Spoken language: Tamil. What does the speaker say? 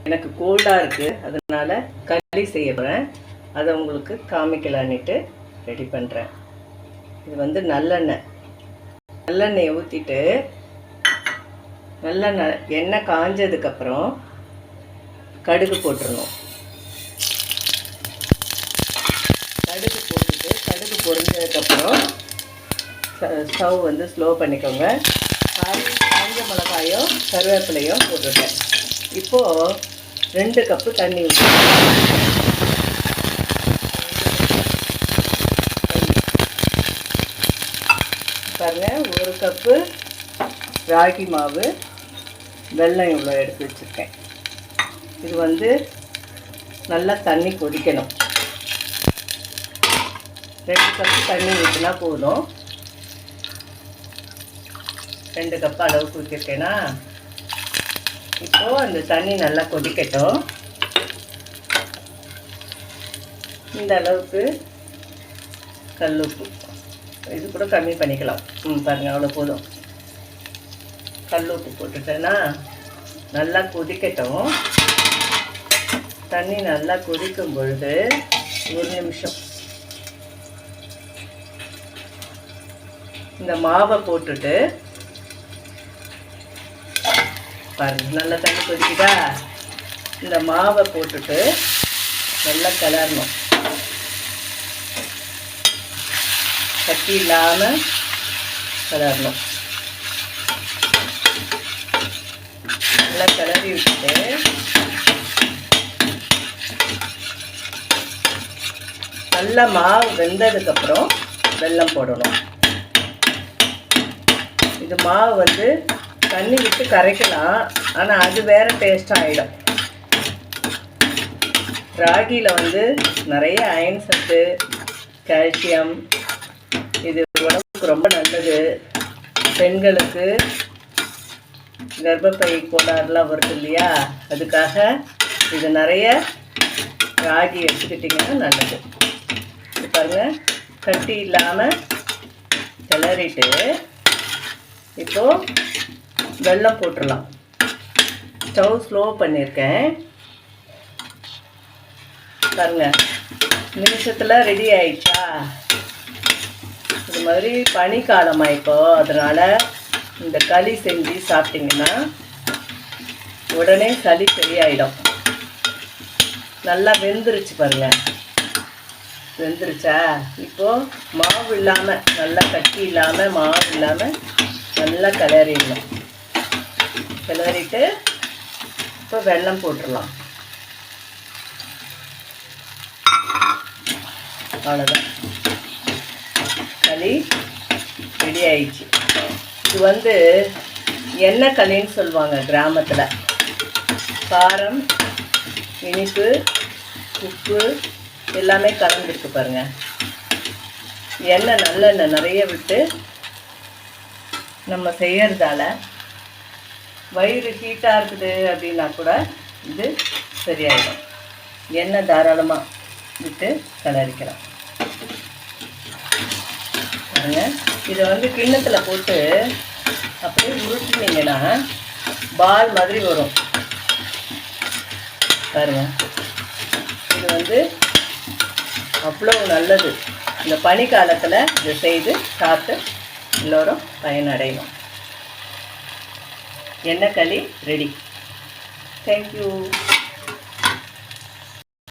எனக்கு கோல்டாக இருக்குது, அதனால் களி செய்ய போகிறேன். அதை உங்களுக்கு காமிக்கலான்னுட்டு ரெடி பண்ணுறேன். இது வந்து நல்லெண்ணெயை ஊற்றிட்டு எண்ணெய் காஞ்சதுக்கப்புறம் கடுகு போட்டுடணும். கடுகு போட்டுட்டு கடுகு பொரிஞ்சதுக்கப்புறம் ஸ்டவ் வந்து ஸ்லோ பண்ணிக்கோங்க. காஞ்ச மிளகாயும் கருவேப்பிலையும் போட்டுட்டேன். இப்போது 2 கப்பு தண்ணி ஊற்றி பாருங்கள். 1 கப்பு ராகி மாவு, வெல்லம் இவ்வளோ எடுத்து வச்சுருக்கேன். இது வந்து நல்லா தண்ணி கொதிக்கணும். 2 கப்பு தண்ணி ஊற்றினா போதும். 2 கப்பு அளவுக்கு ஊற்றிருக்கேன்னா, இப்போது அந்த தண்ணி நல்லா கொதிக்கட்டும். இந்த அளவுக்கு கல்லுப்பு, இது கூட கம்மி பண்ணிக்கலாம். பாருங்கள், அவ்வளோ போதும். கல்லுப்பு போட்டுட்டேன்னா நல்லா கொதிக்கட்டும். தண்ணி நல்லா கொதிக்கும் பொழுது 1 நிமிஷம் இந்த மாவை போட்டுட்டு பாருங்கள், நல்லா தண்ணி கொதிக்குதா? இந்த மாவை போட்டுட்டு நல்லா கிளறணும். கட்டி இல்லாமல் கிளறணும். நல்லா கிளறி விட்டுட்டு நல்லா மாவு வெந்ததுக்கப்புறம் வெல்லம் போடணும். இது மாவு வந்து தண்ணி விட்டு கரைக்கலாம், ஆனால் அது வேறு டேஸ்ட்டாக ஆகிடும். ராகியில் வந்து நிறைய அயன் சத்து, கால்சியம், இது உடம்புக்கு ரொம்ப நல்லது. பெண்களுக்கு கர்ப்பப்பை கோளாறுலாம் வருது இல்லையா, அதுக்காக இது நிறைய ராகி எடுத்துக்கிட்டிங்கன்னா நல்லது. பாருங்கள், கட்டி இல்லாமல் கிளறிட்டு இப்போது வெல்லம் போட்டுடலாம். ஸ்டவ் ஸ்லோ பண்ணியிருக்கேன். பாருங்கள், நிமிஷத்தில் ரெடி ஆயிடுச்சா? இது மாதிரி பனிக்காலமாக இப்போது, அதனால் இந்த களி செஞ்சு சாப்பிட்டிங்கன்னா உடனே சளி சரியாயிடும். நல்லா வெந்துருச்சு பாருங்கள். வெந்துருச்சா? இப்போது மாவு இல்லாமல், நல்லா கட்டி இல்லாமல், மாவு இல்லாமல் நல்லா கிளறிடணும். கிளறிட்டு இப்போ வெல்லம் போட்டுடலாம். அவ்வளோதான், களி ரெடி ஆயிடுச்சு. இது வந்து எண்ணெய் களின்னு சொல்லுவாங்க கிராமத்தில். காரம், இனிப்பு, உப்பு எல்லாமே கலந்துருக்கு பாருங்கள். எண்ணெய் நல்லெண்ணெய் நிறைய விட்டு நம்ம செய்யறதால வயிறு ஹீட்டாக இருக்குது அப்படின்னா கூட இது சரியாயிடும். எண்ணெய் தாராளமாக விட்டு கிளறிக்கலாம். பாருங்க, இதை வந்து கிண்ணத்தில் போட்டு அப்படியே உருட்டினீங்கன்னா பால் மாதிரி வரும். பாருங்க, இது வந்து அவ்வளோ நல்லது. இந்த பனிக்காலத்தில் இதை செய்து சாப்பிட்டு எல்லோரும் பயனடையணும். எண்ணெய் களி ரெடி. தேங்க்யூ.